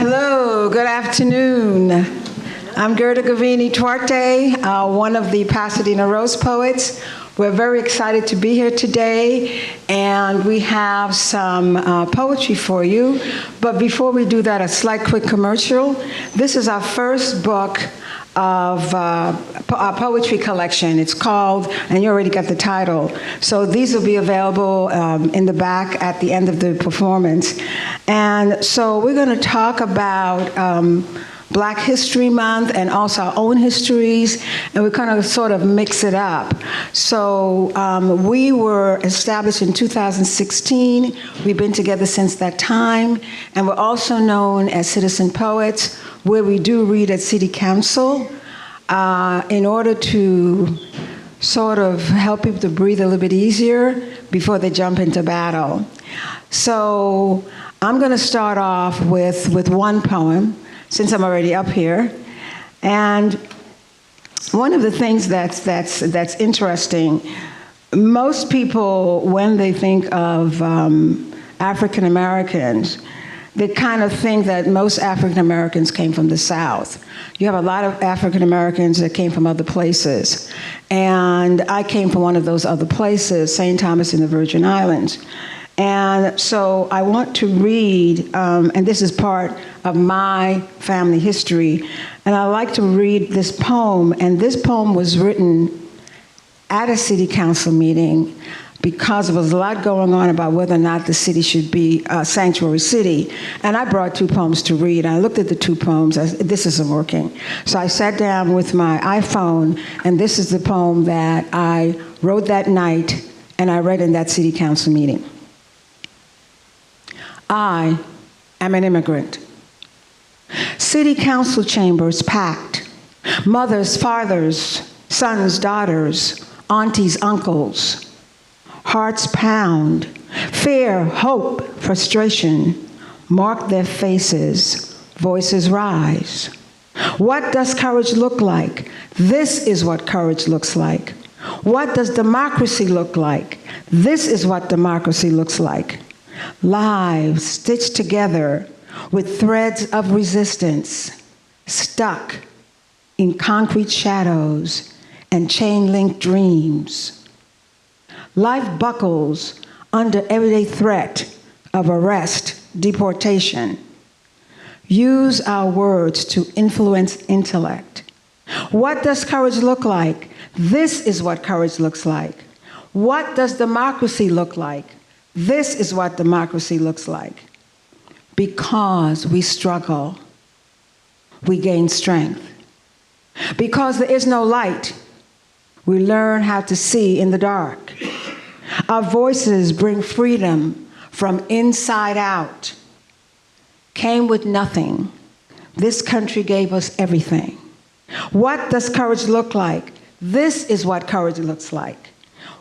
Hello, good afternoon. I'm Gerda Govine Ituarte, one of the Pasadena Rose Poets. We're very excited to be here today, and we have some poetry for you. But before we do that, a slight quick commercial. This is our first book of our poetry collection. It's called, and you already got the title, so these will be available in the back at the end of the performance. And so we're going to talk about Black History Month and also our own histories, and we kind of sort of mix it up. So we were established in 2016. We've been together since that time, and we're also known as Citizen Poets, where we do read at City Council in order to sort of help people to breathe a little bit easier before they jump into battle. So I'm going to start off with one poem, since I'm already up here. And one of the things that's interesting, most people, when they think of African Americans, they kind of think that most African Americans came from the South. You have a lot of African Americans that came from other places. And I came from one of those other places, St. Thomas in the Virgin Islands. And so I want to read, and this is part of my family history, and I like to read this poem, and this poem was written at a city council meeting because there was a lot going on about whether or not the city should be a sanctuary city. And I brought two poems to read. I looked at the two poems. This isn't working. So I sat down with my iPhone, and this is the poem that I wrote that night, and I read in that city council meeting. I am an immigrant. City council chambers packed. Mothers, fathers, sons, daughters, aunties, uncles. Hearts pound. Fear, hope, frustration mark their faces. Voices rise. What does courage look like? This is what courage looks like. What does democracy look like? This is what democracy looks like. Lives stitched together with threads of resistance, stuck in concrete shadows and chain-linked dreams. Life buckles under everyday threat of arrest, deportation. Use our words to influence intellect. What does courage look like? This is what courage looks like. What does democracy look like? This is what democracy looks like. Because we struggle, we gain strength. Because there is no light, we learn how to see in the dark. Our voices bring freedom from inside out. Came with nothing. This country gave us everything. What does courage look like? This is what courage looks like.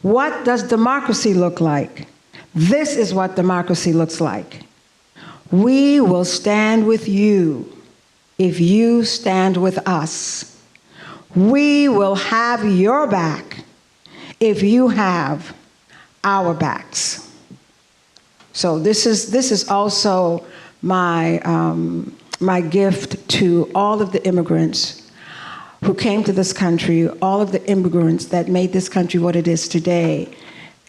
What does democracy look like? This is what democracy looks like. We will stand with you if you stand with us. We will have your back if you have our backs. So this is also my gift to all of the immigrants who came to this country, all of the immigrants that made this country what it is today.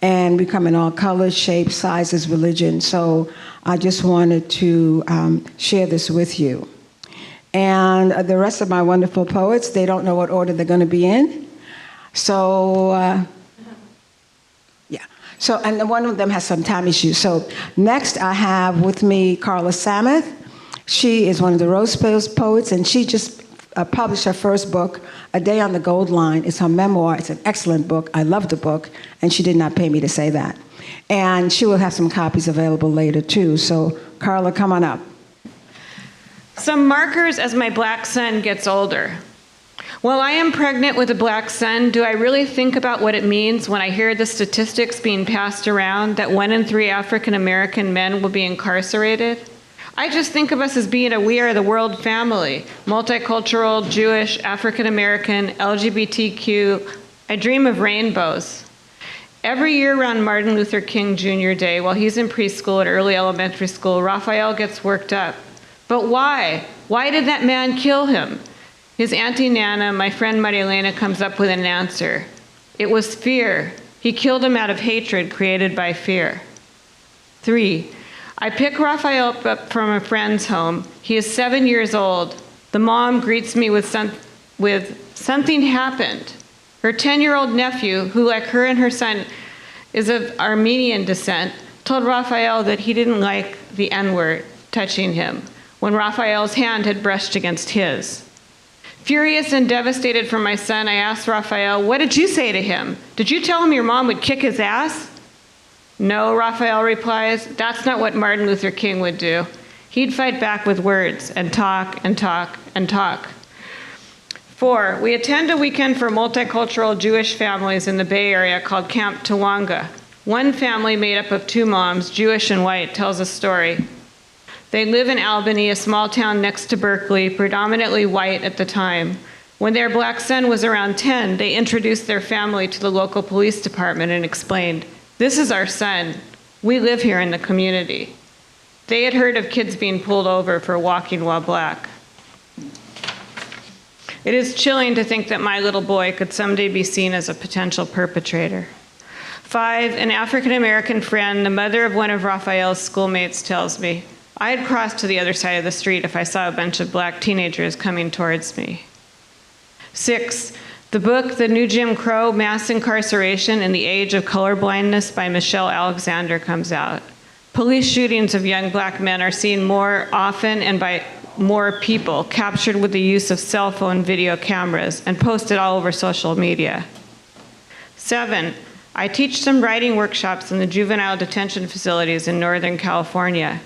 And we come in all colors, shapes, sizes, religion. So I just wanted to share this with you. And the rest of my wonderful poets, they don't know what order they're going to be in. So, yeah. So, and one of them has some time issues. So next I have with me Carla Sameth. She is one of the Rose poets, and she just published her first book, A Day on the Gold Line. It's her memoir. It's an excellent book. I love the book, and she did not pay me to say that. And she will have some copies available later, too. So, Carla, come on up. Some markers as my black son gets older. While I am pregnant with a black son, do I really think about what it means when I hear the statistics being passed around that 1 in 3 African American men will be incarcerated? I just think of us as being a we are the world family, multicultural, Jewish, African American, LGBTQ. I dream of rainbows. Every year around Martin Luther King Jr. Day, while he's in preschool at early elementary school, Raphael gets worked up. But why? Why did that man kill him? His Auntie Nana, my friend Maria Elena, comes up with an answer. It was fear. He killed him out of hatred created by fear. 3, I pick Raphael up from a friend's home. He is 7 years old. The mom greets me with something happened. Her 10-year-old nephew, who like her and her son is of Armenian descent, told Raphael that he didn't like the N-word touching him when Raphael's hand had brushed against his. Furious and devastated for my son, I asked Raphael, what did you say to him? Did you tell him your mom would kick his ass? No, Raphael replies, that's not what Martin Luther King would do. He'd fight back with words and talk and talk and talk. 4, we attend a weekend for multicultural Jewish families in the Bay Area called Camp Tawanga. One family made up of 2 moms, Jewish and white, tells a story. They live in Albany, a small town next to Berkeley, predominantly white at the time. When their black son was around 10, they introduced their family to the local police department and explained, this is our son. We live here in the community. They had heard of kids being pulled over for walking while black. It is chilling to think that my little boy could someday be seen as a potential perpetrator. 5, an African-American friend, the mother of one of Raphael's schoolmates, tells me, I'd cross to the other side of the street if I saw a bunch of black teenagers coming towards me. 6, the book, The New Jim Crow, Mass Incarceration in the Age of Colorblindness by Michelle Alexander comes out. Police shootings of young black men are seen more often and by more people, captured with the use of cell phone video cameras and posted all over social media. 7, I teach some writing workshops in the juvenile detention facilities in Northern California.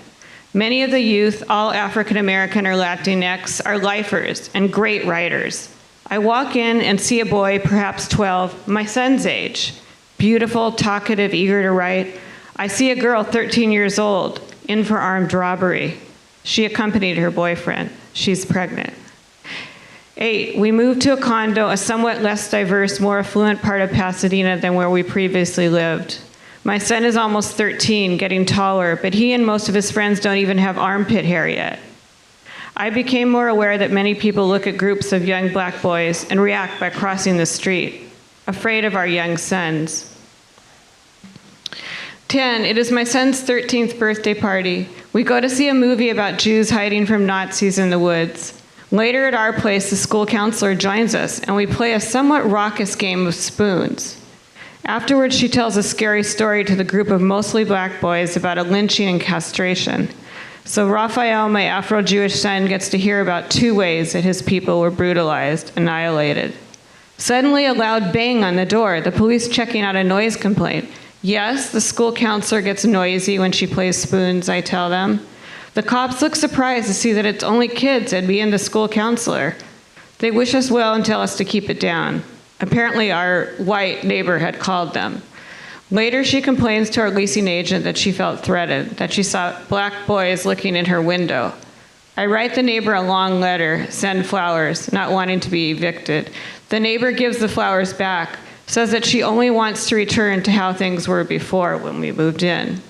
Many of the youth, all African American or Latinx, are lifers and great writers. I walk in and see a boy, perhaps 12, my son's age, beautiful, talkative, eager to write. I see a girl 13 years old, in for armed robbery. She accompanied her boyfriend. She's pregnant. 8, we moved to a condo, a somewhat less diverse, more affluent part of Pasadena than where we previously lived. My son is almost 13, getting taller, but he and most of his friends don't even have armpit hair yet. I became more aware that many people look at groups of young black boys and react by crossing the street, afraid of our young sons. 10, it is my son's 13th birthday party. We go to see a movie about Jews hiding from Nazis in the woods. Later at our place, the school counselor joins us, and we play a somewhat raucous game of spoons. Afterwards, she tells a scary story to the group of mostly black boys about a lynching and castration. So Raphael, my Afro-Jewish son, gets to hear about 2 ways that his people were brutalized, annihilated. Suddenly, a loud bang on the door, the police checking out a noise complaint. Yes, the school counselor gets noisy when she plays spoons, I tell them. The cops look surprised to see that it's only kids and me and the school counselor. They wish us well and tell us to keep it down. Apparently, our white neighbor had called them. Later, she complains to our leasing agent that she felt threatened, that she saw black boys looking in her window. I write the neighbor a long letter, send flowers, not wanting to be evicted. The neighbor gives the flowers back, says that she only wants to return to how things were before when we moved in.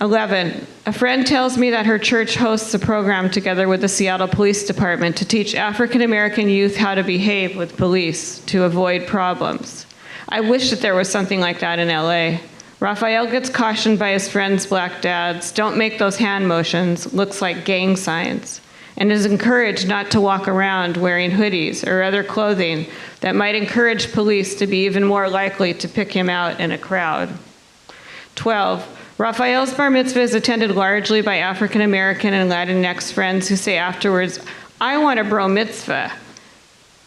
11, a friend tells me that her church hosts a program together with the Seattle Police Department to teach African American youth how to behave with police to avoid problems. I wish that there was something like that in LA. Raphael gets cautioned by his friends' black dads, don't make those hand motions, looks like gang signs, and is encouraged not to walk around wearing hoodies or other clothing that might encourage police to be even more likely to pick him out in a crowd. 12, Raphael's bar mitzvah is attended largely by African American and Latinx friends who say afterwards, I want a bro mitzvah.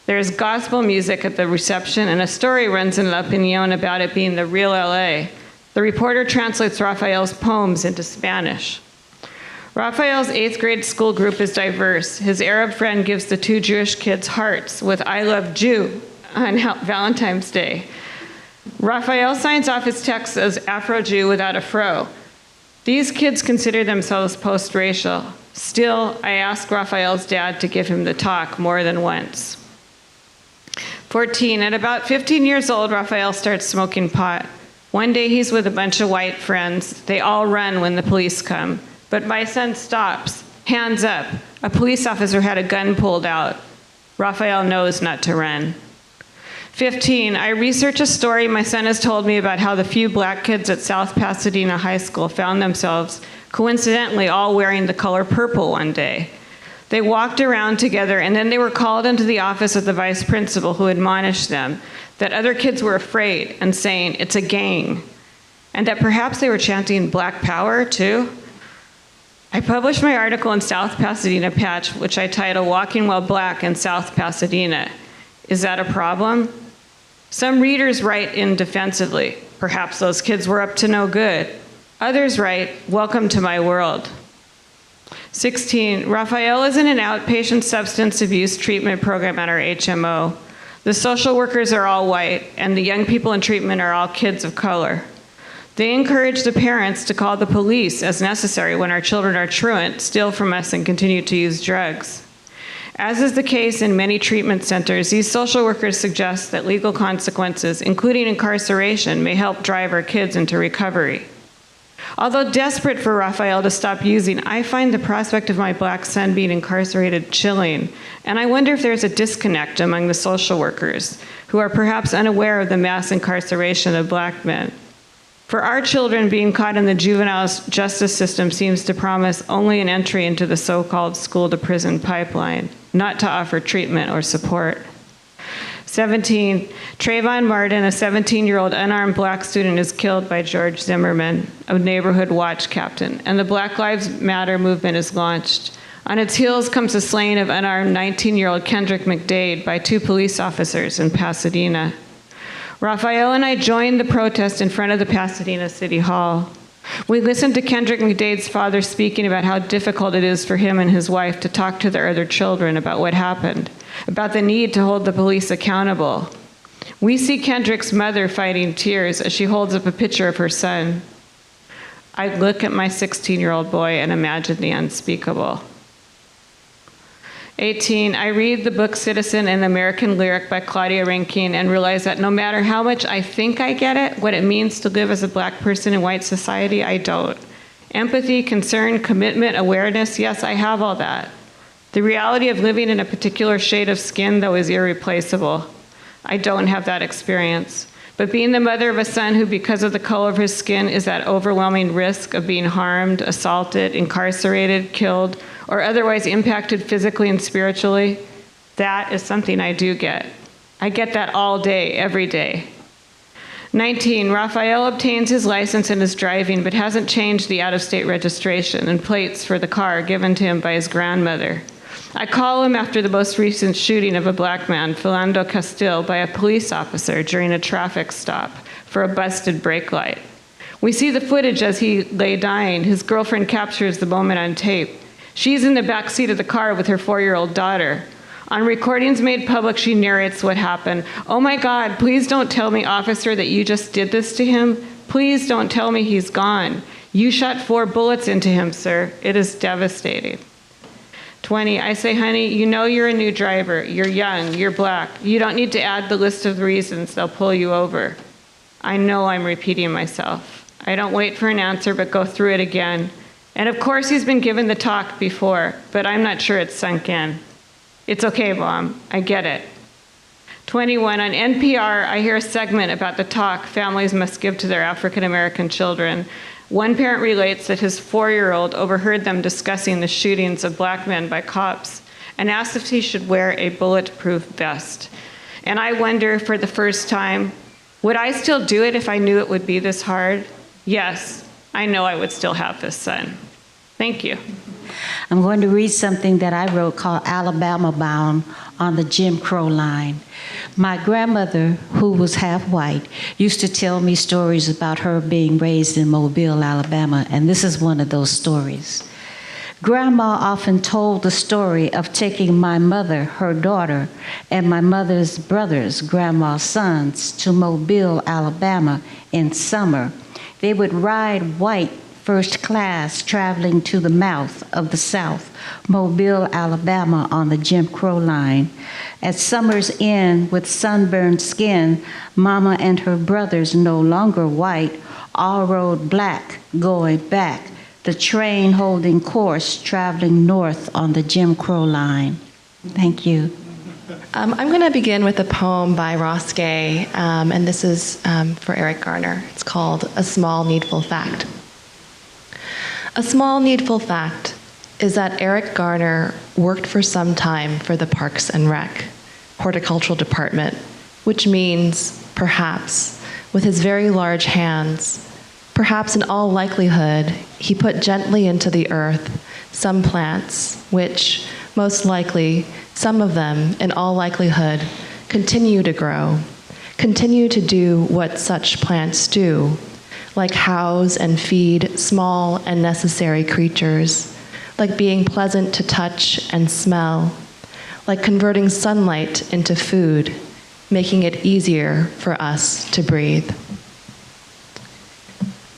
There's gospel music at the reception, and a story runs in the opinion about it being the real LA. The reporter translates Raphael's poems into Spanish. Raphael's 8th grade school group is diverse. His Arab friend gives the 2 Jewish kids hearts with I love Jew on Valentine's Day. Raphael signs off his text as Afro-Jew without a fro. These kids consider themselves post-racial. Still, I ask Raphael's dad to give him the talk more than once. 14, at about 15 years old, Raphael starts smoking pot. One day he's with a bunch of white friends. They all run when the police come. But my son stops, hands up. A police officer had a gun pulled out. Raphael knows not to run. 15, I research a story my son has told me about how the few black kids at South Pasadena High School found themselves coincidentally all wearing the color purple one day. They walked around together and then they were called into the office of the vice principal, who admonished them that other kids were afraid and saying, "It's a gang," and that perhaps they were chanting Black Power too. I published my article in South Pasadena Patch, which I titled "Walking While Black in South Pasadena." Is that a problem? Some readers write in defensively, perhaps those kids were up to no good. Others write, "Welcome to my world." 16, Raphael is in an outpatient substance abuse treatment program at our HMO. The social workers are all white, and the young people in treatment are all kids of color. They encourage the parents to call the police as necessary when our children are truant, steal from us, and continue to use drugs. As is the case in many treatment centers, these social workers suggest that legal consequences, including incarceration, may help drive our kids into recovery. Although desperate for Raphael to stop using, I find the prospect of my black son being incarcerated chilling, and I wonder if there's a disconnect among the social workers, who are perhaps unaware of the mass incarceration of black men. For our children, being caught in the juvenile justice system seems to promise only an entry into the so-called school-to-prison pipeline, not to offer treatment or support. 17, Trayvon Martin, a 17-year-old unarmed black student, is killed by George Zimmerman, a neighborhood watch captain, and the Black Lives Matter movement is launched. On its heels comes the slaying of unarmed 19-year-old Kendrick McDade by 2 police officers in Pasadena. Raphael and I joined the protest in front of the Pasadena City Hall. We listened to Kendrick McDade's father speaking about how difficult it is for him and his wife to talk to their other children about what happened, about the need to hold the police accountable. We see Kendrick's mother fighting tears as she holds up a picture of her son. I look at my 16-year-old boy and imagine the unspeakable. 18, I read the book Citizen and American Lyric by Claudia Rankine and realize that no matter how much I think I get it, what it means to live as a black person in white society, I don't. Empathy, concern, commitment, awareness, yes, I have all that. The reality of living in a particular shade of skin, though, is irreplaceable. I don't have that experience. But being the mother of a son who, because of the color of his skin, is at overwhelming risk of being harmed, assaulted, incarcerated, killed, or otherwise impacted physically and spiritually, that is something I do get. I get that all day, every day. 19, Raphael obtains his license and is driving, but hasn't changed the out-of-state registration and plates for the car given to him by his grandmother. I call him after the most recent shooting of a black man, Philando Castile, by a police officer during a traffic stop for a busted brake light. We see the footage as he lay dying. His girlfriend captures the moment on tape. She's in the back seat of the car with her 4-year-old daughter. On recordings made public, she narrates what happened. "Oh my God, please don't tell me, officer, that you just did this to him. Please don't tell me he's gone. You shot 4 bullets into him, sir. It is devastating." 20, I say, "Honey, you know you're a new driver. You're young, you're black. You don't need to add the list of reasons they'll pull you over." I know I'm repeating myself. I don't wait for an answer, but go through it again. And of course, he's been given the talk before, but I'm not sure it's sunk in. "It's okay, Mom. I get it." 21, on NPR, I hear a segment about the talk families must give to their African-American children. One parent relates that his 4-year-old overheard them discussing the shootings of black men by cops and asked if he should wear a bulletproof vest. And I wonder, for the first time, would I still do it if I knew it would be this hard? Yes, I know I would still have this son. Thank you. I'm going to read something that I wrote called Alabama Bound on the Jim Crow line. My grandmother, who was half white, used to tell me stories about her being raised in Mobile, Alabama, and this is one of those stories. Grandma often told the story of taking my mother, her daughter, and my mother's brothers, grandma's sons, to Mobile, Alabama in summer. They would ride white first class traveling to the mouth of the South, Mobile, Alabama on the Jim Crow line. At summer's end, with sunburned skin, Mama and her brothers, no longer white, all rode black going back the train holding course traveling north on the Jim Crow line. Thank you. I'm going to begin with a poem by Ross Gay, and this is for Eric Garner. It's called A Small Needful Fact. A small needful fact is that Eric Garner worked for some time for the Parks and Rec, Horticultural Department, which means, perhaps, with his very large hands, perhaps in all likelihood, he put gently into the earth some plants which, most likely, some of them, in all likelihood, continue to grow, continue to do what such plants do, like house and feed small and necessary creatures, like being pleasant to touch and smell, like converting sunlight into food, making it easier for us to breathe.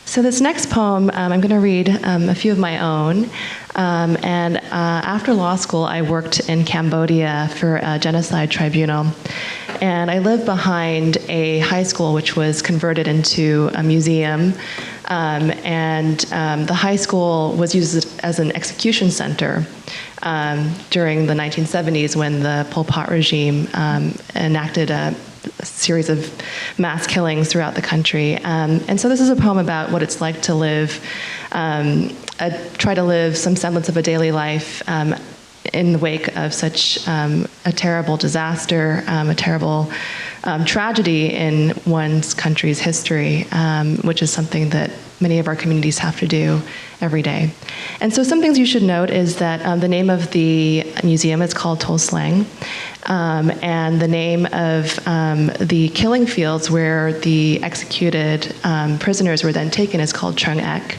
So this next poem, I'm going to read a few of my own. After law school, I worked in Cambodia for a genocide tribunal. And I lived behind a high school which was converted into a museum. The high school was used as an execution center during the 1970s when the Pol Pot regime enacted a series of mass killings throughout the country. And so this is a poem about what it's like to live, try to live some semblance of a daily life in the wake of such a terrible disaster, a terrible tragedy in one's country's history, which is something that many of our communities have to do every day. And so some things you should note is that the name of the museum is called Tuol Sleng, and the name of the killing fields where the executed prisoners were then taken is called Chung Ek.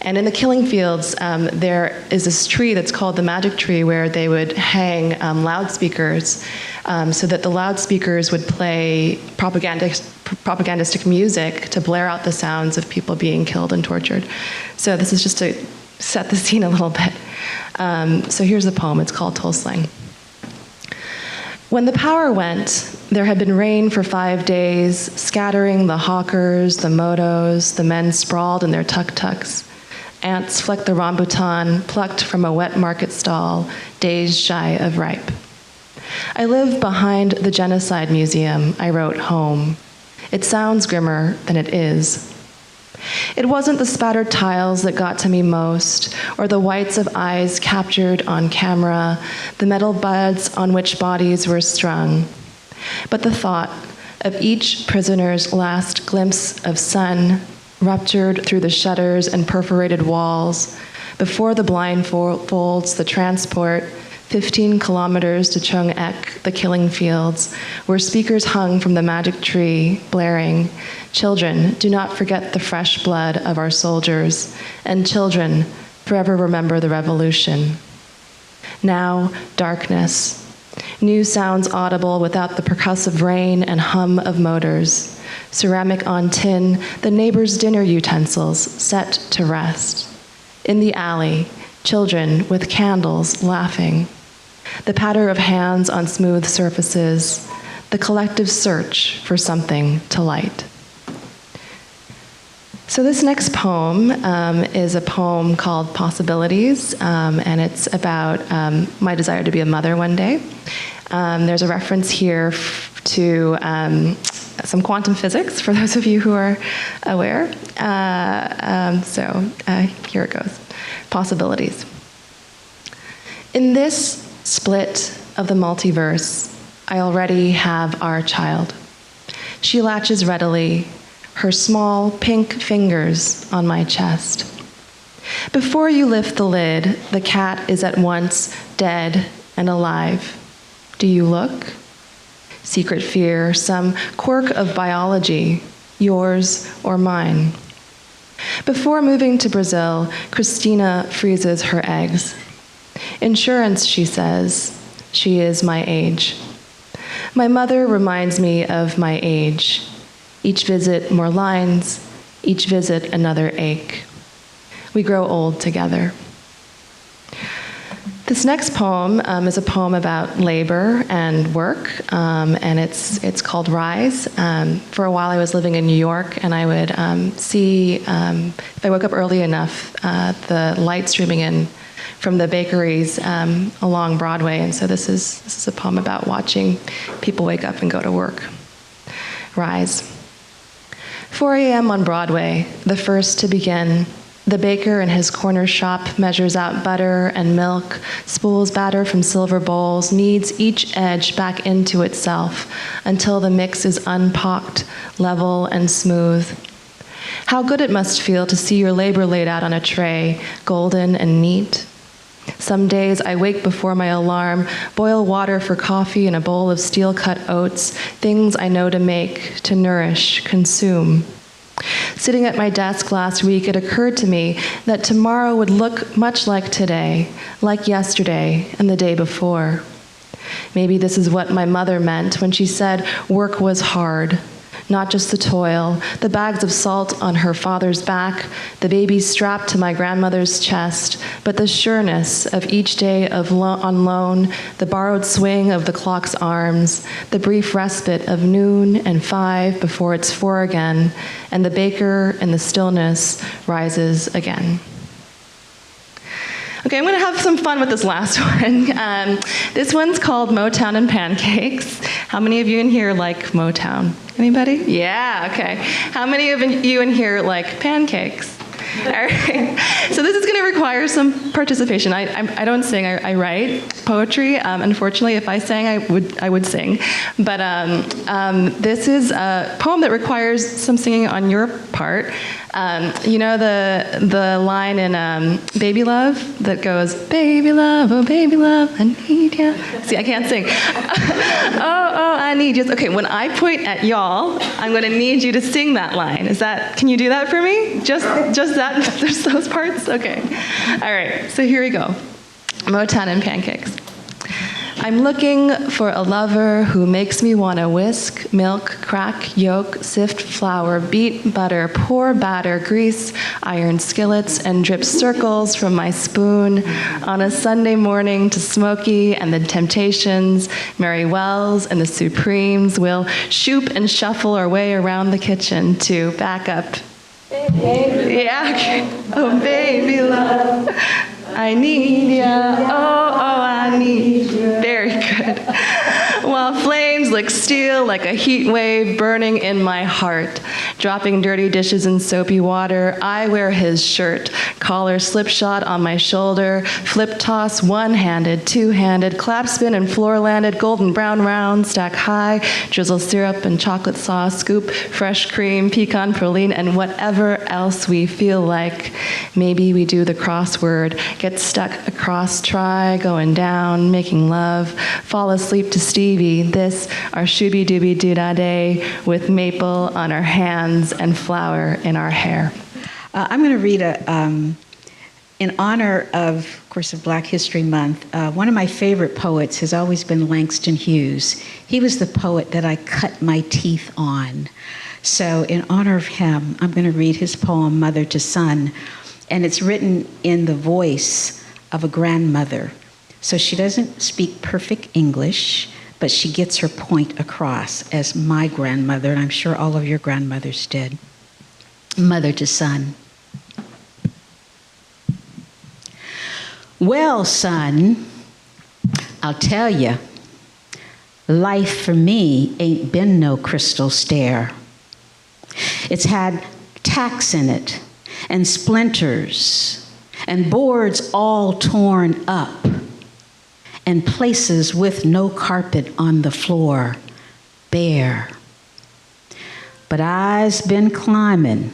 And in the killing fields, there is this tree that's called the magic tree where they would hang loudspeakers so that the loudspeakers would play propagandistic music to blare out the sounds of people being killed and tortured. So this is just to set the scene a little bit. So here's the poem. It's called Tuol Sleng. When the power went, there had been rain for 5 days, scattering the hawkers, the motos, the men sprawled in their tuk-tuks. Ants flecked the rambutan, plucked from a wet market stall, days shy of ripe. I live behind the Genocide Museum, I wrote home. It sounds grimmer than it is. It wasn't the spattered tiles that got to me most, or the whites of eyes captured on camera, the metal buds on which bodies were strung, but the thought of each prisoner's last glimpse of sun ruptured through the shutters and perforated walls, before the blindfolds, the transport, 15 kilometers to Chung Ek, the killing fields, where speakers hung from the magic tree, blaring, "Children, do not forget the fresh blood of our soldiers, and children, forever remember the revolution." Now, darkness. New sounds audible without the percussive rain and hum of motors. Ceramic on tin, the neighbor's dinner utensils set to rest. In the alley, children with candles laughing. The patter of hands on smooth surfaces, the collective search for something to light. So this next poem is a poem called Possibilities, and it's about my desire to be a mother one day. There's a reference here to some quantum physics, for those of you who are aware. Here it goes. Possibilities. In this split of the multiverse, I already have our child. She latches readily, her small pink fingers on my chest. Before you lift the lid, the cat is at once dead and alive. Do you look? Secret fear, some quirk of biology, yours or mine. Before moving to Brazil, Christina freezes her eggs. Insurance, she says. She is my age. My mother reminds me of my age. Each visit more lines, each visit another ache. We grow old together. This next poem is a poem about labor and work, and it's called Rise. For a while I was living in New York, and I would see, if I woke up early enough, the light streaming in from the bakeries along Broadway, and so this is a poem about watching people wake up and go to work. Rise. 4 a.m. on Broadway, the first to begin. The baker in his corner shop measures out butter and milk, spools batter from silver bowls, kneads each edge back into itself until the mix is unpocked, level, and smooth. How good it must feel to see your labor laid out on a tray, golden and neat. Some days I wake before my alarm, boil water for coffee in a bowl of steel-cut oats, things I know to make, to nourish, consume. Sitting at my desk last week, it occurred to me that tomorrow would look much like today, like yesterday and the day before. Maybe this is what my mother meant when she said work was hard. Not just the toil, the bags of salt on her father's back, the baby strapped to my grandmother's chest, but the sureness of each day on loan, the borrowed swing of the clock's arms, the brief respite of noon and 5 before it's 4 again, and the baker in the stillness rises again. Okay, I'm going to have some fun with this last one. This one's called Motown and Pancakes. How many of you in here like Motown? Anybody? Yeah, okay. How many of you in here like pancakes? All right. So this is going to require some participation. I don't sing. I write poetry. Unfortunately, if I sang, I would sing. But this is a poem that requires some singing on your part. You know the line in Baby Love that goes, "Baby love, oh baby love, I need ya." See, I can't sing. Oh, I need you. Okay, when I point at y'all, I'm going to need you to sing that line. Can you do that for me? Just that, just those parts? Okay. All right, so here we go. Motown and Pancakes. I'm looking for a lover who makes me want to whisk, milk, crack, yolk, sift flour, beat butter, pour batter, grease iron skillets, and drip circles from my spoon on a Sunday morning to Smokey and the Temptations, Mary Wells and the Supremes. We'll shoop and shuffle our way around the kitchen to back up. Yeah, okay. Oh, baby love, I need ya. Oh, I need you. Very good. While flames lick steel like a heat wave burning in my heart, dropping dirty dishes in soapy water, I wear his shirt, collar slipshod on my shoulder, flip toss one-handed, two-handed, clap spin and floor landed, golden brown round, stack high, drizzle syrup and chocolate sauce, scoop fresh cream, pecan praline, and whatever else we feel like. Maybe we do the crossword, get stuck across, try, going down, making love, fall asleep to Stevie, this our shooby-dooby-doo-dah-day with maple on our hands and flour in our hair. I'm going to read in honor of course, of Black History Month. One of my favorite poets has always been Langston Hughes. He was the poet that I cut my teeth on. So in honor of him, I'm going to read his poem, Mother to Son. And it's written in the voice of a grandmother. So she doesn't speak perfect English, but she gets her point across as my grandmother, and I'm sure all of your grandmothers did. Mother to Son. Well, son, I'll tell you, life for me ain't been no crystal stair. It's had tacks in it, and splinters, and boards all torn up, and places with no carpet on the floor, bare. But I's been climbing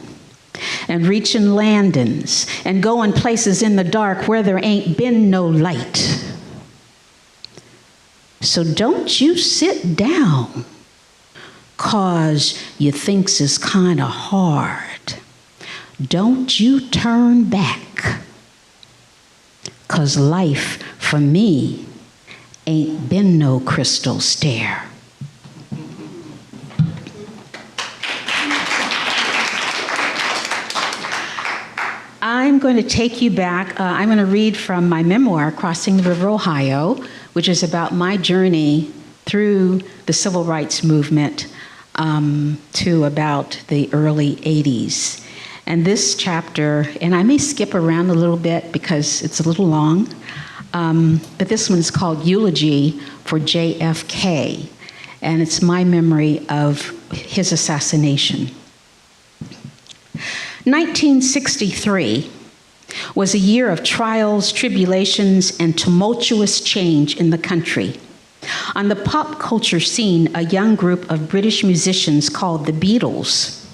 and reaching landings and going places in the dark where there ain't been no light. So don't you sit down 'cause you thinks it's kinda hard. Don't you turn back 'cause life for me ain't been no crystal stair. I'm going to take you back. I'm going to read from my memoir, Crossing the River, Ohio, which is about my journey through the civil rights movement to about the early 80s. And this chapter, and I may skip around a little bit because it's a little long, but this one's called Eulogy for JFK, and it's my memory of his assassination. 1963 was a year of trials, tribulations, and tumultuous change in the country. On the pop culture scene, a young group of British musicians called the Beatles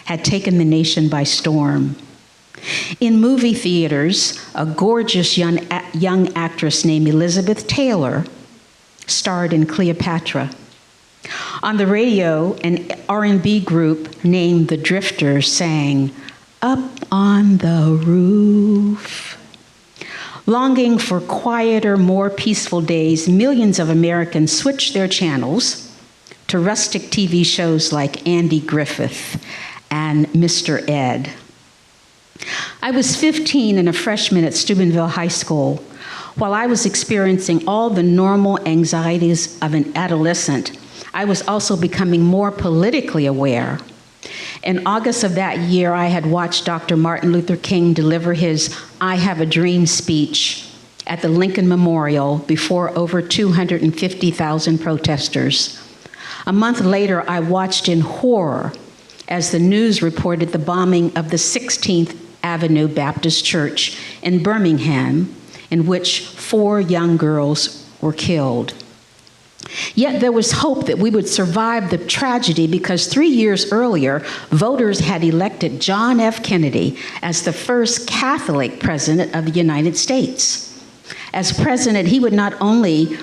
had taken the nation by storm. In movie theaters, a gorgeous young actress named Elizabeth Taylor starred in Cleopatra. On the radio, an R&B group named the Drifters sang, "Up on the Roof." Longing for quieter, more peaceful days, millions of Americans switched their channels to rustic TV shows like Andy Griffith and Mr. Ed. I was 15 and a freshman at Steubenville High School. While I was experiencing all the normal anxieties of an adolescent, I was also becoming more politically aware. In August of that year, I had watched Dr. Martin Luther King deliver his I Have a Dream speech at the Lincoln Memorial before over 250,000 protesters. A month later, I watched in horror as the news reported the bombing of the 16th Avenue Baptist Church in Birmingham, in which 4 young girls were killed. Yet there was hope that we would survive the tragedy because 3 years earlier, voters had elected John F. Kennedy as the first Catholic president of the United States. As president, he would not only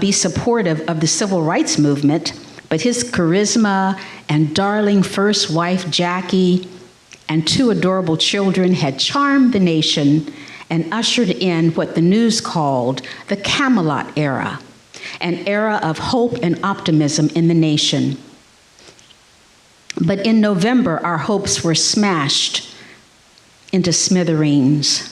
be supportive of the civil rights movement, but his charisma and darling first wife, Jackie, and 2 adorable children had charmed the nation and ushered in what the news called the Camelot era, an era of hope and optimism in the nation. But in November, our hopes were smashed into smithereens.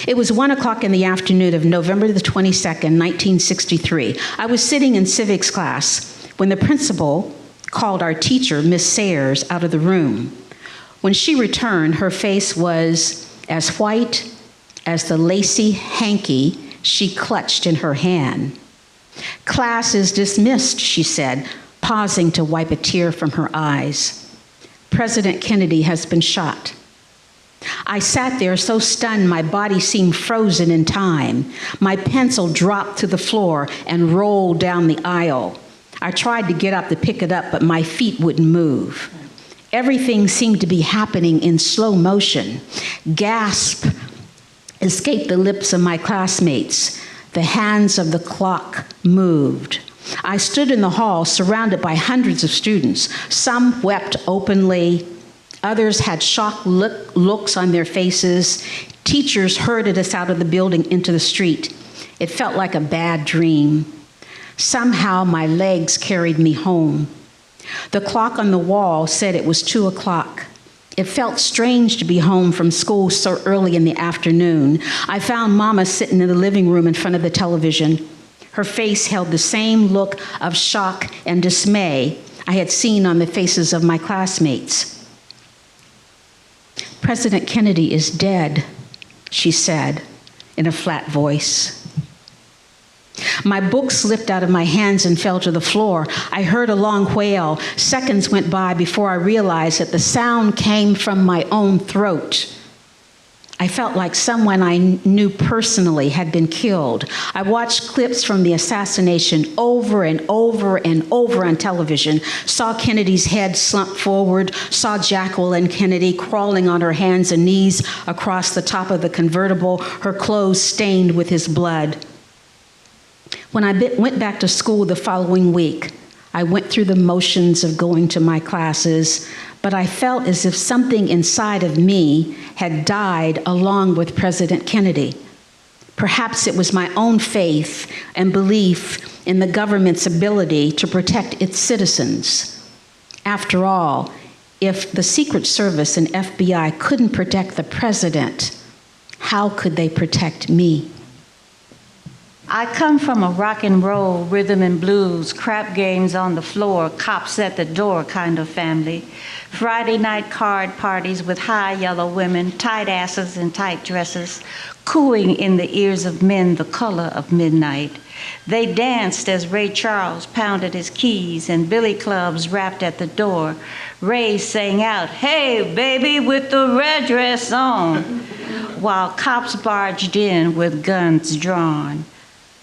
It was 1 o'clock in the afternoon of November the 22nd, 1963. I was sitting in civics class when the principal called our teacher, Miss Sayers, out of the room. When she returned, her face was as white as the lacy hanky she clutched in her hand. "Class is dismissed," she said, pausing to wipe a tear from her eyes. "President Kennedy has been shot." I sat there so stunned my body seemed frozen in time. My pencil dropped to the floor and rolled down the aisle. I tried to get up to pick it up, but my feet wouldn't move. Everything seemed to be happening in slow motion. Gasp escaped the lips of my classmates. The hands of the clock moved. I stood in the hall surrounded by hundreds of students. Some wept openly. Others had shocked looks on their faces. Teachers herded us out of the building into the street. It felt like a bad dream. Somehow my legs carried me home. The clock on the wall said it was 2 o'clock. It felt strange to be home from school so early in the afternoon. I found Mama sitting in the living room in front of the television. Her face held the same look of shock and dismay I had seen on the faces of my classmates. "President Kennedy is dead," she said in a flat voice. My book slipped out of my hands and fell to the floor. I heard a long wail. Seconds went by before I realized that the sound came from my own throat. I felt like someone I knew personally had been killed. I watched clips from the assassination over and over and over on television, saw Kennedy's head slump forward, saw Jacqueline Kennedy crawling on her hands and knees across the top of the convertible, her clothes stained with his blood. When I went back to school the following week, I went through the motions of going to my classes, but I felt as if something inside of me had died along with President Kennedy. Perhaps it was my own faith and belief in the government's ability to protect its citizens. After all, If the Secret Service and FBI couldn't protect the president, how could they protect me? I come from a rock and roll, rhythm and blues, crap games on the floor, cops at the door kind of family. Friday night card parties with high yellow women, tight asses and tight dresses, cooing in the ears of men the color of midnight. They danced as Ray Charles pounded his keys and billy clubs rapped at the door. Ray sang out, "Hey, baby, with the red dress on," while cops barged in with guns drawn.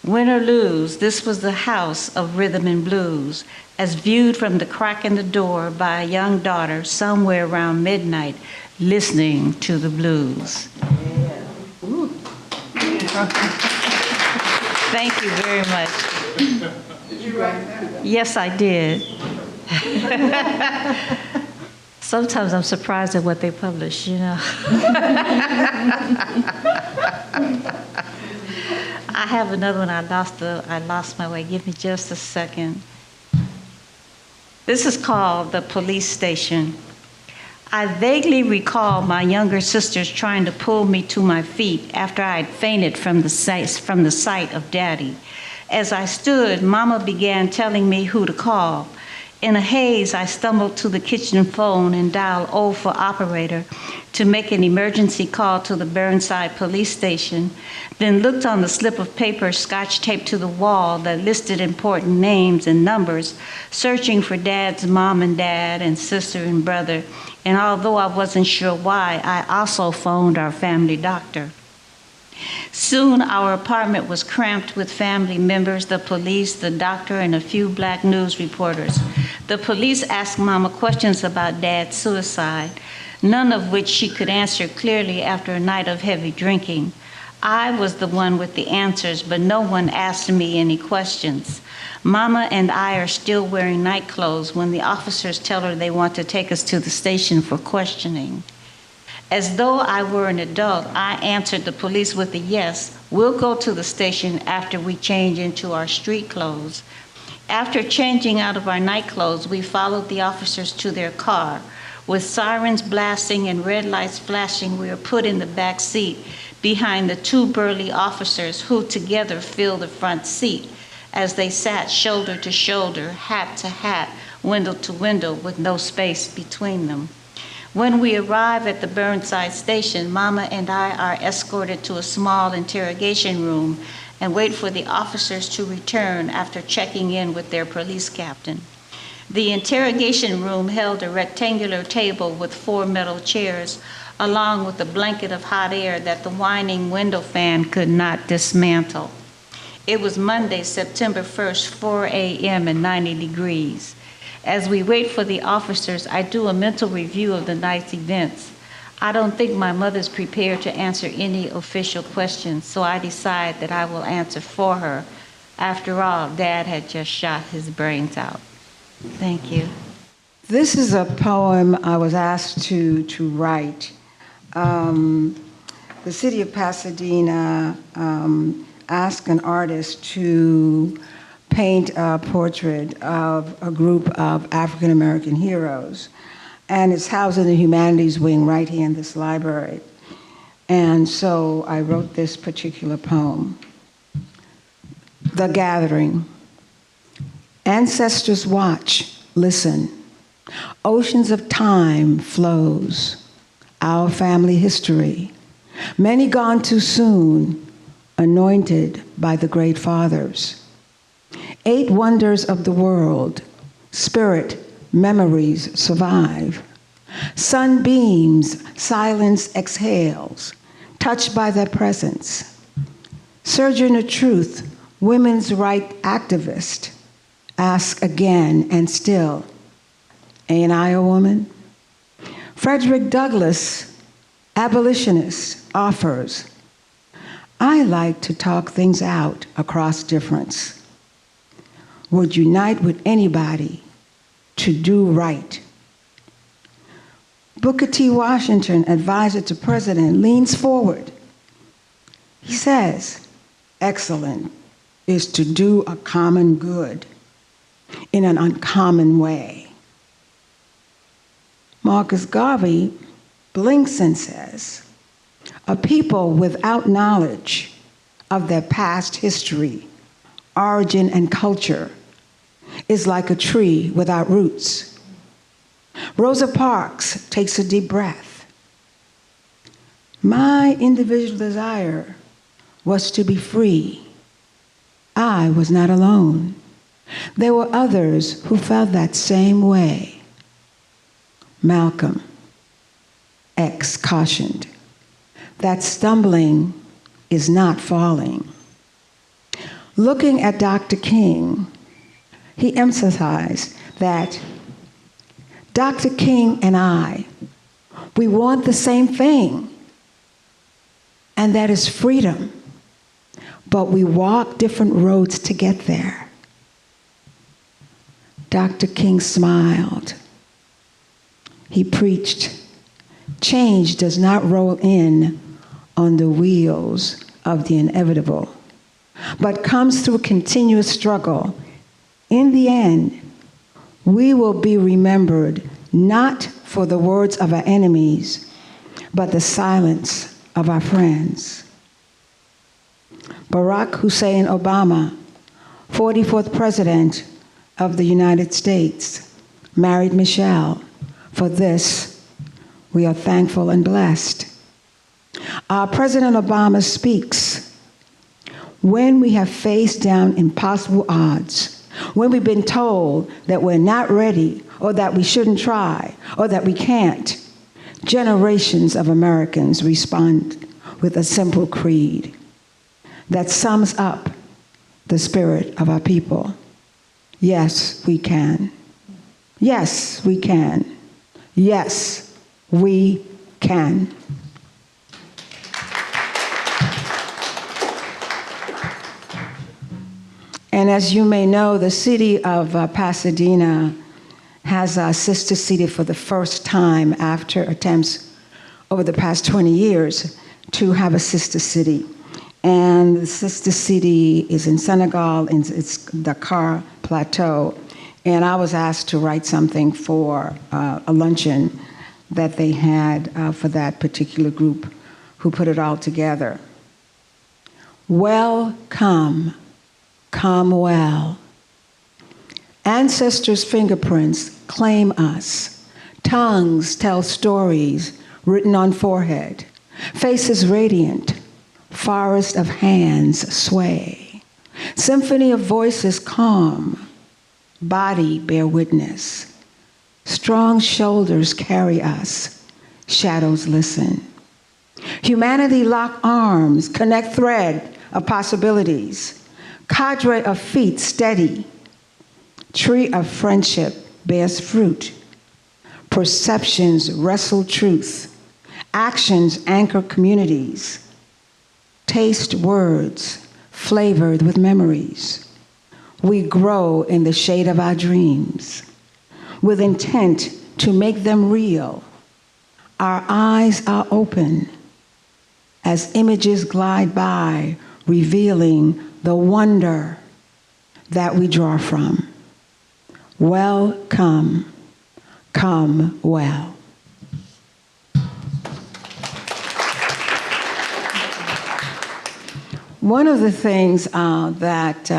Win or lose, this was the house of rhythm and blues, as viewed from the crack in the door by a young daughter somewhere around midnight, listening to the blues. Thank you very much. Did you write that? Yes, I did. Sometimes I'm surprised at what they publish, you know. I have another one. I lost my way. Give me just a second. This is called The Police Station. I vaguely recall my younger sisters trying to pull me to my feet after I had fainted from the sight of Daddy. As I stood, Mama began telling me who to call. In a haze, I stumbled to the kitchen phone and dialed O for operator to make an emergency call to the Burnside police station, then looked on the slip of paper scotch taped to the wall that listed important names and numbers, searching for Dad's mom and dad and sister and brother. And although I wasn't sure why, I also phoned our family doctor. Soon our apartment was cramped with family members, the police, the doctor, and a few black news reporters. The police asked Mama questions about Dad's suicide, none of which she could answer clearly after a night of heavy drinking. I was the one with the answers, but no one asked me any questions. Mama and I are still wearing night clothes when the officers tell her they want to take us to the station for questioning. As though I were an adult, I answered the police with a yes. We'll go to the station after we change into our street clothes. After changing out of our night clothes, we followed the officers to their car. With sirens blasting and red lights flashing, we were put in the back seat behind the two burly officers who together filled the front seat as they sat shoulder to shoulder, hat to hat, window to window, with no space between them. When we arrive at the Burnside station, Mama and I are escorted to a small interrogation room and wait for the officers to return after checking in with their police captain. The interrogation room held a rectangular table with 4 metal chairs, along with a blanket of hot air that the whining window fan could not dismantle. It was Monday, September 1st, 4 a.m. and 90 degrees. As we wait for the officers, I do a mental review of the night's events. I don't think my mother's prepared to answer any official questions, so I decide that I will answer for her. After all, Dad had just shot his brains out. Thank you. This is a poem I was asked to write. The city of Pasadena asked an artist to paint a portrait of a group of African American heroes. And it's housed in the humanities wing right here in this library. And so I wrote this particular poem. The Gathering. Ancestors watch, listen. Oceans of time flows. Our family history. Many gone too soon, anointed by the great fathers. 8 wonders of the world, spirit, memories survive. Sunbeams, silence exhales, touched by their presence. Surgeon of truth, women's rights activist, ask again and still, ain't I a woman? Frederick Douglass, abolitionist, offers, I like to talk things out across difference. Would unite with anybody to do right. Booker T. Washington, advisor to president, leans forward. He says, excellent is to do a common good in an uncommon way. Marcus Garvey blinks and says, a people without knowledge of their past history, origin, and culture is like a tree without roots. Rosa Parks takes a deep breath. My individual desire was to be free. I was not alone. There were others who felt that same way. Malcolm X cautioned that stumbling is not falling. Looking at Dr. King, he emphasized that Dr. King and I, we want the same thing, and that is freedom, but we walk different roads to get there. Dr. King smiled. He preached, change does not roll in on the wheels of the inevitable, but comes through continuous struggle. In the end, we will be remembered not for the words of our enemies, but the silence of our friends. Barack Hussein Obama, 44th President of the United States, married Michelle. For this, we are thankful and blessed. President Obama speaks, when we have faced down impossible odds, when we've been told that we're not ready, or that we shouldn't try, or that we can't, generations of Americans respond with a simple creed that sums up the spirit of our people. Yes, we can. Yes, we can. Yes, we can. And as you may know, the city of Pasadena has a sister city for the first time after attempts over the past 20 years to have a sister city. And the sister city is in Senegal, and it's Dakar Plateau. And I was asked to write something for a luncheon that they had for that particular group who put it all together. Welcome, come well. Ancestors' fingerprints claim us. Tongues tell stories written on forehead. Faces radiant. Forest of hands sway. Symphony of voices calm. Body bear witness. Strong shoulders carry us. Shadows listen. Humanity lock arms, connect thread of possibilities. Cadre of feet steady. Tree of friendship bears fruit. Perceptions wrestle truth. Actions anchor communities. Taste words flavored with memories. We grow in the shade of our dreams with intent to make them real. Our eyes are open as images glide by, revealing the wonder that we draw from. Welcome, come well. One of the things that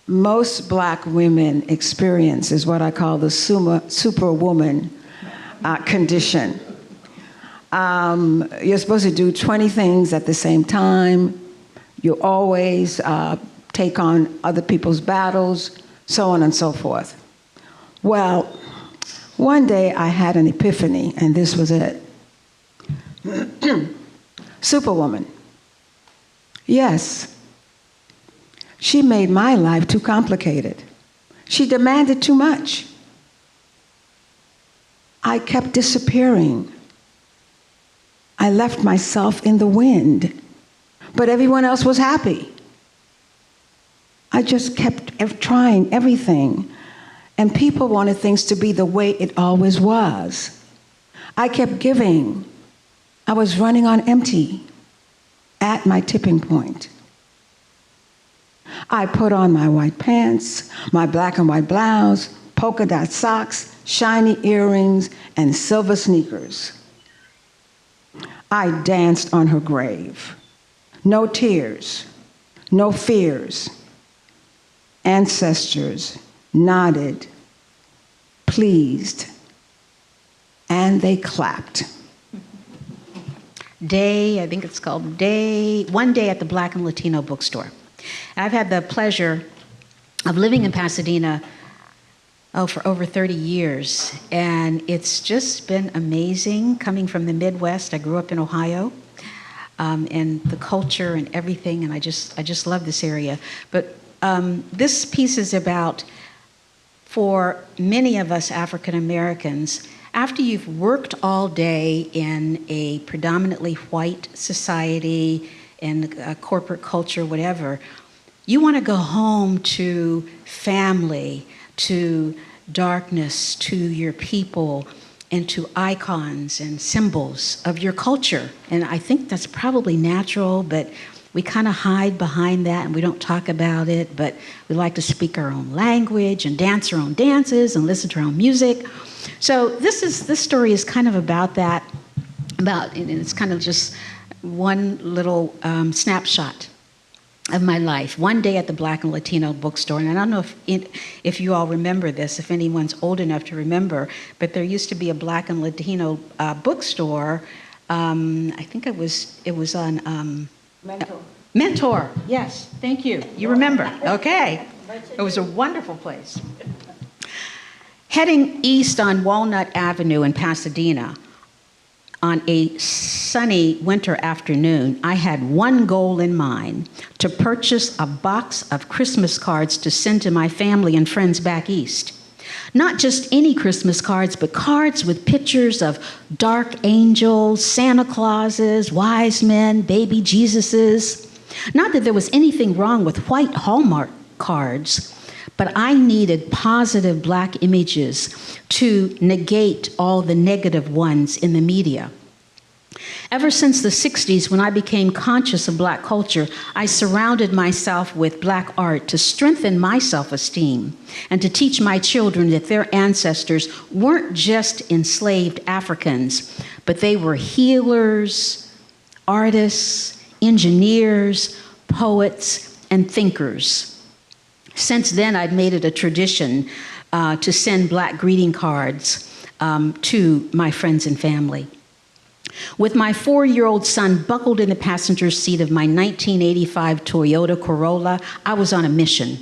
most Black women experience is what I call the superwoman condition. You're supposed to do 20 things at the same time. You always take on other people's battles, so on and so forth. Well, one day I had an epiphany, and this was it. Superwoman. Yes, she made my life too complicated. She demanded too much. I kept disappearing. I left myself in the wind, but everyone else was happy. I just kept trying everything, and people wanted things to be the way it always was. I kept giving. I was running on empty. At my tipping point. I put on my white pants, my black and white blouse, polka dot socks, shiny earrings, and silver sneakers. I danced on her grave. No tears, no fears. Ancestors nodded, pleased, and they clapped. I think it's called One Day at the Black and Latino Bookstore. I've had the pleasure of living in Pasadena for over 30 years, and it's just been amazing coming from the Midwest. I grew up in Ohio, and the culture and everything, and I just love this area. But this piece is about, for many of us African Americans, after you've worked all day in a predominantly white society and corporate culture, whatever, you want to go home to family, to darkness, to your people, and to icons and symbols of your culture. And I think that's probably natural, but we kind of hide behind that and we don't talk about it, but we like to speak our own language and dance our own dances and listen to our own music. So this story is kind of about that, and it's kind of just one little snapshot of my life. One day at the Black and Latino bookstore, and I don't know if you all remember this, if anyone's old enough to remember, but there used to be a Black and Latino bookstore. I think it was on Mentor. Yes, thank you. You remember? Okay, it was a wonderful place. Heading east on Walnut Avenue in Pasadena, on a sunny winter afternoon, I had one goal in mind: to purchase a box of Christmas cards to send to my family and friends back east. Not just any Christmas cards, but cards with pictures of dark angels, Santa Clauses, wise men, baby Jesuses. Not that there was anything wrong with white Hallmark cards, but I needed positive Black images to negate all the negative ones in the media. Ever since the 60s, when I became conscious of Black culture, I surrounded myself with Black art to strengthen my self-esteem and to teach my children that their ancestors weren't just enslaved Africans, but they were healers, artists, engineers, poets, and thinkers. Since then, I've made it a tradition to send Black greeting cards to my friends and family. With my 4-year-old son buckled in the passenger seat of my 1985 Toyota Corolla, I was on a mission.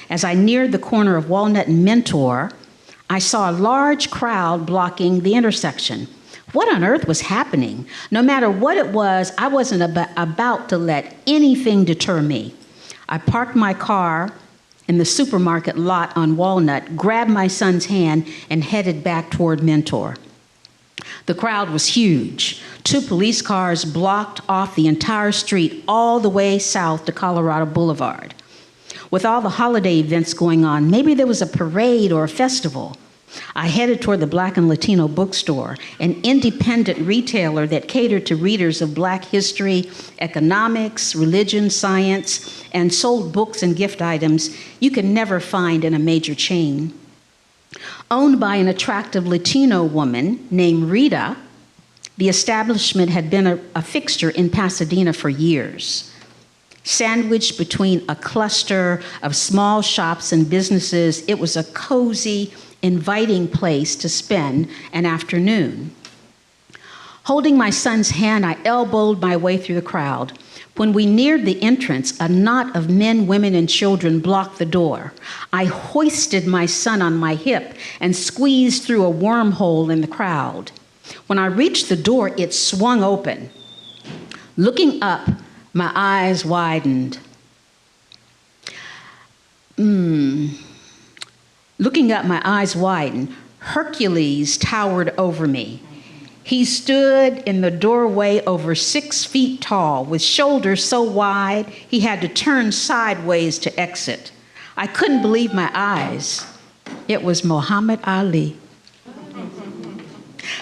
As I neared the corner of Walnut and Mentor, I saw a large crowd blocking the intersection. What on earth was happening? No matter what it was, I wasn't about to let anything deter me. I parked my car in the supermarket lot on Walnut, grabbed my son's hand, and headed back toward Mentor. The crowd was huge. 2 police cars blocked off the entire street all the way south to Colorado Boulevard. With all the holiday events going on, maybe there was a parade or a festival. I headed toward the Black and Latino bookstore, an independent retailer that catered to readers of Black history, economics, religion, science, and sold books and gift items you can never find in a major chain. Owned by an attractive Latino woman named Rita, the establishment had been a fixture in Pasadena for years. Sandwiched between a cluster of small shops and businesses, it was a cozy, inviting place to spend an afternoon. Holding my son's hand, I elbowed my way through the crowd. When we neared the entrance, a knot of men, women, and children blocked the door. I hoisted my son on my hip and squeezed through a wormhole in the crowd. When I reached the door, it swung open. Looking up, my eyes widened. Looking up, my eyes widened. Hercules towered over me. He stood in the doorway over 6 feet tall, with shoulders so wide he had to turn sideways to exit. I couldn't believe my eyes. It was Muhammad Ali,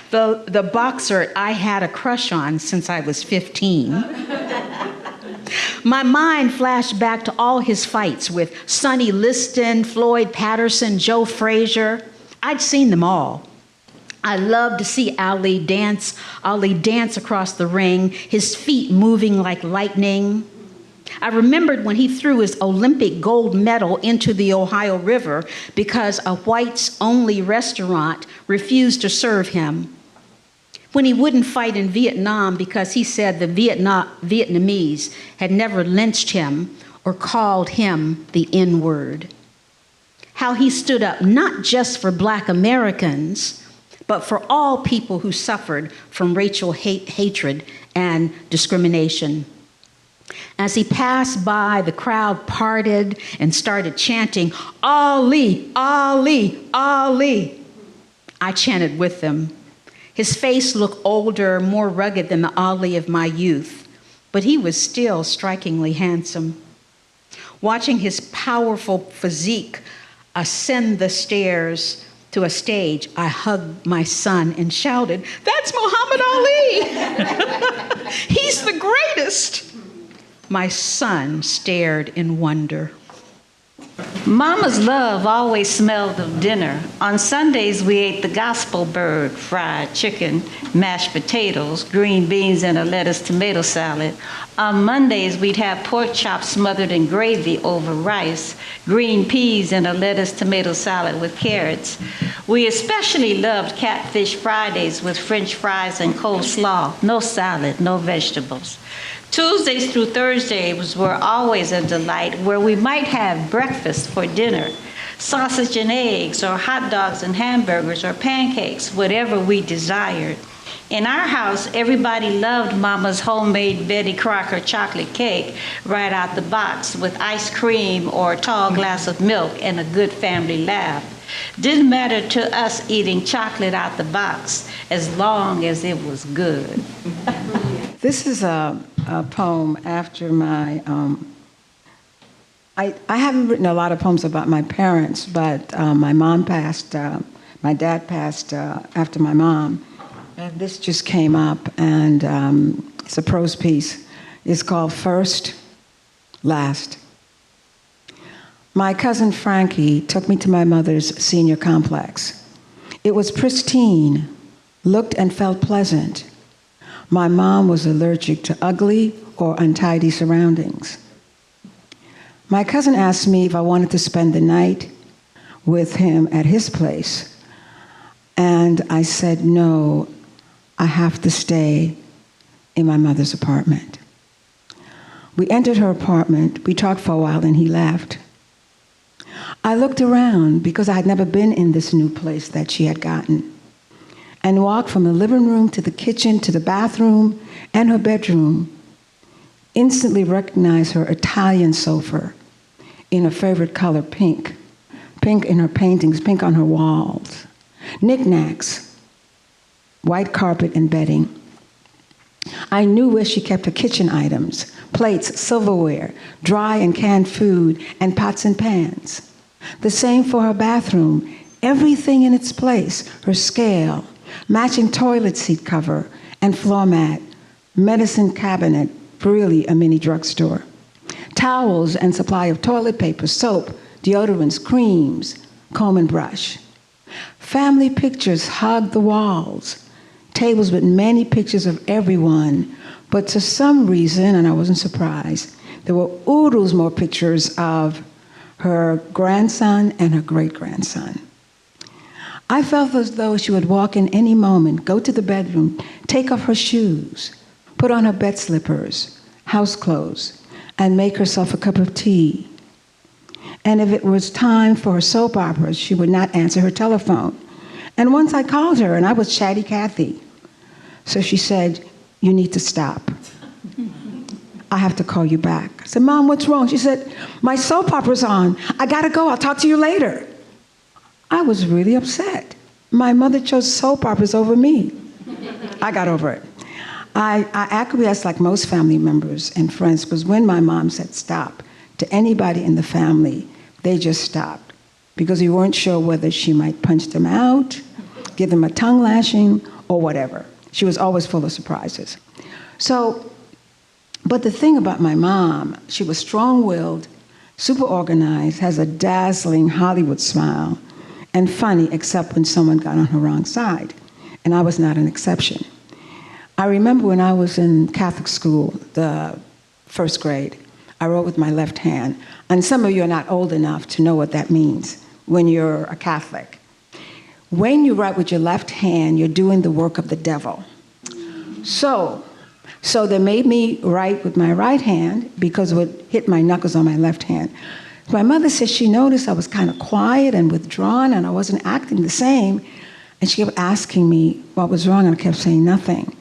the boxer I had a crush on since I was 15. My mind flashed back to all his fights with Sonny Liston, Floyd Patterson, Joe Frazier. I'd seen them all. I loved to see Ali dance across the ring, his feet moving like lightning. I remembered when he threw his Olympic gold medal into the Ohio River because a whites-only restaurant refused to serve him. When he wouldn't fight in Vietnam because he said the Vietnamese had never lynched him or called him the N-word. How he stood up not just for Black Americans, but for all people who suffered from racial hatred and discrimination. As he passed by, the crowd parted and started chanting, Ali, Ali, Ali. I chanted with them. His face looked older, more rugged than the Ali of my youth, but he was still strikingly handsome. Watching his powerful physique ascend the stairs to a stage, I hugged my son and shouted, "That's Muhammad Ali! He's the greatest!" My son stared in wonder. Mama's love always smelled of dinner. On Sundays, we ate the gospel bird, fried chicken, mashed potatoes, green beans, and a lettuce tomato salad. On Mondays, we'd have pork chops smothered in gravy over rice, green peas, and a lettuce tomato salad with carrots. We especially loved catfish Fridays with French fries and coleslaw. No salad, no vegetables. Tuesdays through Thursdays were always a delight, where we might have breakfast for dinner, sausage and eggs, or hot dogs and hamburgers, or pancakes, whatever we desired. In our house, everybody loved Mama's homemade Betty Crocker chocolate cake right out the box with ice cream or a tall glass of milk and a good family laugh. Didn't matter to us eating chocolate out the box as long as it was good. This is a poem after my, I haven't written a lot of poems about my parents, but my mom passed, my dad passed after my mom. And this just came up, and it's a prose piece. It's called First, Last. My cousin Frankie took me to my mother's senior complex. It was pristine, looked and felt pleasant. My mom was allergic to ugly or untidy surroundings. My cousin asked me if I wanted to spend the night with him at his place. And I said, no, I have to stay in my mother's apartment. We entered her apartment, we talked for a while, and he left. I looked around because I had never been in this new place that she had gotten, and walked from the living room to the kitchen to the bathroom and her bedroom. Instantly recognized her Italian sofa in her favorite color, pink. Pink in her paintings, pink on her walls. Knickknacks, white carpet and bedding. I knew where she kept her kitchen items, plates, silverware, dry and canned food, and pots and pans. The same for her bathroom, everything in its place, her scale, matching toilet seat cover and floor mat, medicine cabinet, really a mini drugstore, towels and supply of toilet paper, soap, deodorants, creams, comb and brush. Family pictures hugged the walls, tables with many pictures of everyone, but to some reason, and I wasn't surprised, there were oodles more pictures of her grandson and her great-grandson. I felt as though she would walk in any moment, go to the bedroom, take off her shoes, put on her bed slippers, house clothes, and make herself a cup of tea. And if it was time for her soap operas, she would not answer her telephone. And once I called her, and I was chatty Cathy. So she said, "You need to stop. I have to call you back." I said, "Mom, what's wrong?" She said, "My soap opera's on. I gotta go. I'll talk to you later." I was really upset. My mother chose soap operas over me. I got over it. I acquiesced like most family members and friends, because when my mom said stop to anybody in the family, they just stopped, because we weren't sure whether she might punch them out, give them a tongue lashing, or whatever. She was always full of surprises. So But the thing about my mom, she was strong-willed, super organized, has a dazzling Hollywood smile, and funny except when someone got on her wrong side. And I was not an exception. I remember when I was in Catholic school, the first grade, I wrote with my left hand. And some of you are not old enough to know what that means when you're a Catholic. When you write with your left hand, you're doing the work of the devil. So they made me write with my right hand because it would hit my knuckles on my left hand. My mother said she noticed I was kind of quiet and withdrawn and I wasn't acting the same. And she kept asking me what was wrong and I kept saying nothing.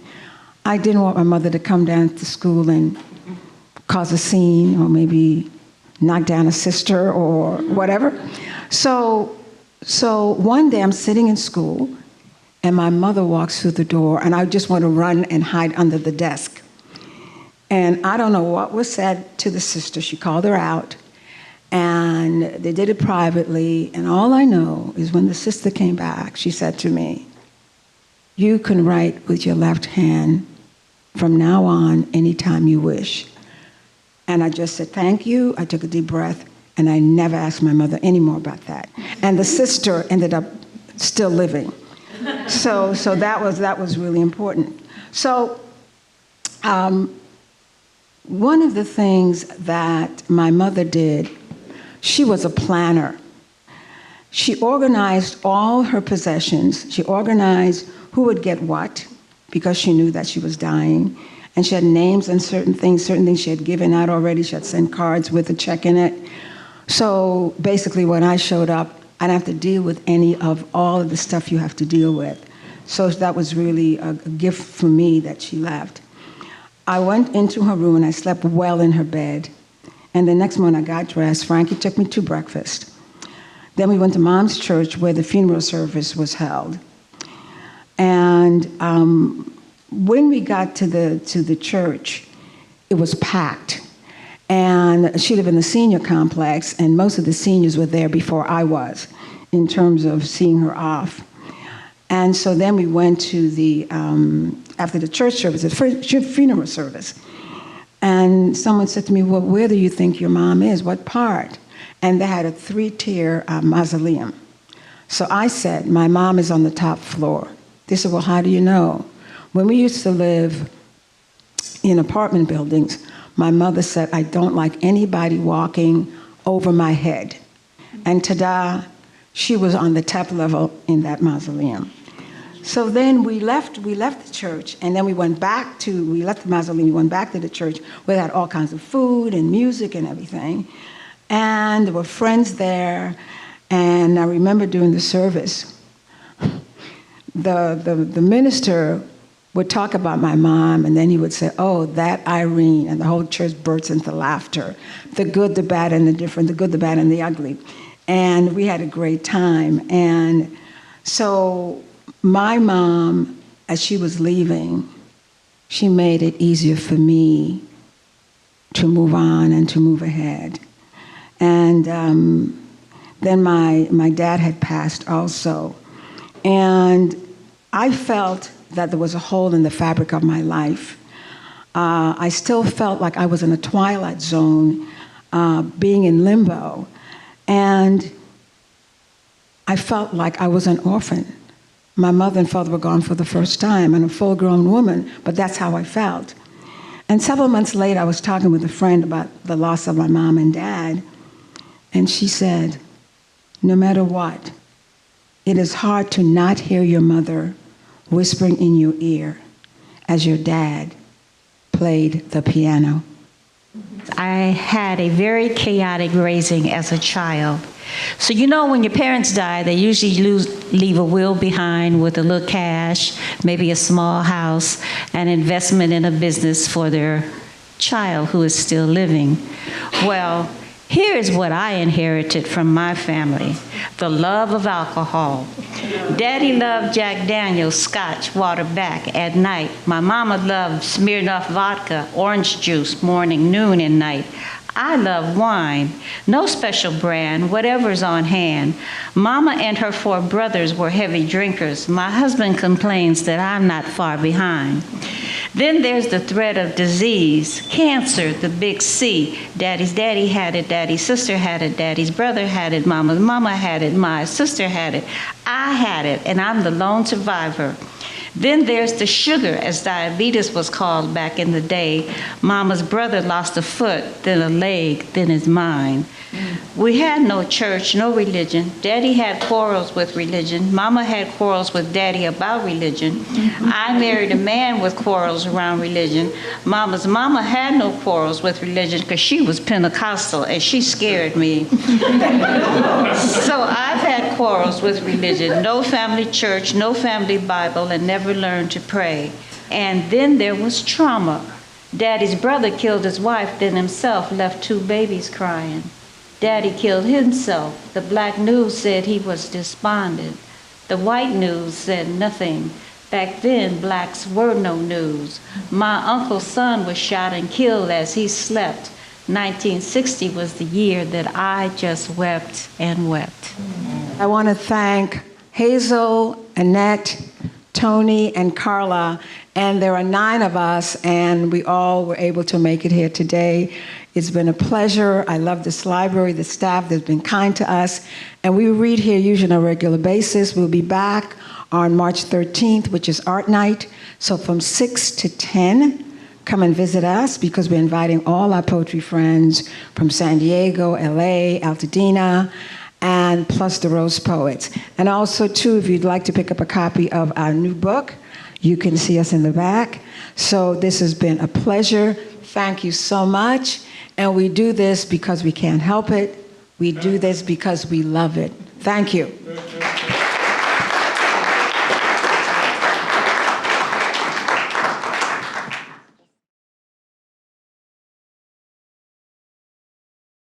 I didn't want my mother to come down to school and cause a scene or maybe knock down a sister or whatever. So one day I'm sitting in school and my mother walks through the door and I just want to run and hide under the desk. And I don't know what was said to the sister. She called her out and they did it privately. And all I know is when the sister came back, she said to me, "You can write with your left hand from now on anytime you wish." And I just said, "Thank you." I took a deep breath and I never asked my mother any more about that. And the sister ended up still living. So that was really important. So one of the things that my mother did, she was a planner. She organized all her possessions. She organized who would get what because she knew that she was dying. And she had names on certain things she had given out already. She had sent cards with a check in it. So basically when I showed up, I didn't have to deal with any of all of the stuff you have to deal with. So that was really a gift for me that she left. I went into her room and I slept well in her bed. And the next morning I got dressed. Frankie took me to breakfast. Then we went to Mom's church where the funeral service was held. And when we got to the church, it was packed. And she lived in the senior complex, and most of the seniors were there before I was, in terms of seeing her off. And so then we went to after the church service, the funeral service. And someone said to me, "Well, where do you think your mom is? What part?" And they had a 3-tier mausoleum. So I said, "My mom is on the top floor." They said, "Well, how do you know?" When we used to live in apartment buildings, my mother said, "I don't like anybody walking over my head." And ta-da, she was on the top level in that mausoleum. So then we left the church, and then we left the mausoleum, we went back to the church where they had all kinds of food and music and everything. And there were friends there, and I remember during the service, the minister would talk about my mom, and then he would say, "Oh, that Irene," and the whole church bursts into laughter. The good, the bad, and the different, the good, the bad, and the ugly. And we had a great time. And so my mom, as she was leaving, she made it easier for me to move on and to move ahead. And then my dad had passed also. And I felt that there was a hole in the fabric of my life. I still felt like I was in a twilight zone, being in limbo. And I felt like I was an orphan. My mother and father were gone for the first time, and a full-grown woman, but that's how I felt. And several months later, I was talking with a friend about the loss of my mom and dad, and she said, "No matter what, it is hard to not hear your mother whispering in your ear as your dad played the piano." I had a very chaotic raising as a child. So you know when your parents die, they usually leave a will behind with a little cash, maybe a small house, an investment in a business for their child who is still living. Well, here is what I inherited from my family: the love of alcohol. Daddy loved Jack Daniel's Scotch watered back at night. My mama loved Smirnoff vodka, orange juice, morning, noon, and night. I love wine, no special brand, whatever's on hand. Mama and her 4 brothers were heavy drinkers. My husband complains that I'm not far behind. Then there's the threat of disease, cancer, the big C. Daddy's daddy had it, daddy's sister had it, daddy's brother had it, mama's mama had it, my sister had it. I had it, and I'm the lone survivor. Then there's the sugar, as diabetes was called back in the day. Mama's brother lost a foot, then a leg, then his mind. We had no church, no religion. Daddy had quarrels with religion. Mama had quarrels with daddy about religion. I married a man with quarrels around religion. Mama's mama had no quarrels with religion because she was Pentecostal and she scared me. So I've had quarrels with religion. No family church, no family Bible, and never learned to pray. And then there was trauma. Daddy's brother killed his wife, then himself left 2 babies crying. Daddy killed himself. The black news said he was despondent. The white news said nothing. Back then, blacks were no news. My uncle's son was shot and killed as he slept. 1960 was the year that I just wept and wept. I want to thank Hazel, Annette, Toni, and Carla, and there are 9 of us, and we all were able to make it here today. It's been a pleasure. I love this library, the staff that's been kind to us, and we read here usually on a regular basis. We'll be back on March 13th, which is Art Night, so from 6 to 10, come and visit us because we're inviting all our poetry friends from San Diego, LA, Altadena, and plus the Rose Poets. And also, too, if you'd like to pick up a copy of our new book, you can see us in the back. So this has been a pleasure. Thank you so much. And we do this because we can't help it. We do this because we love it. Thank you.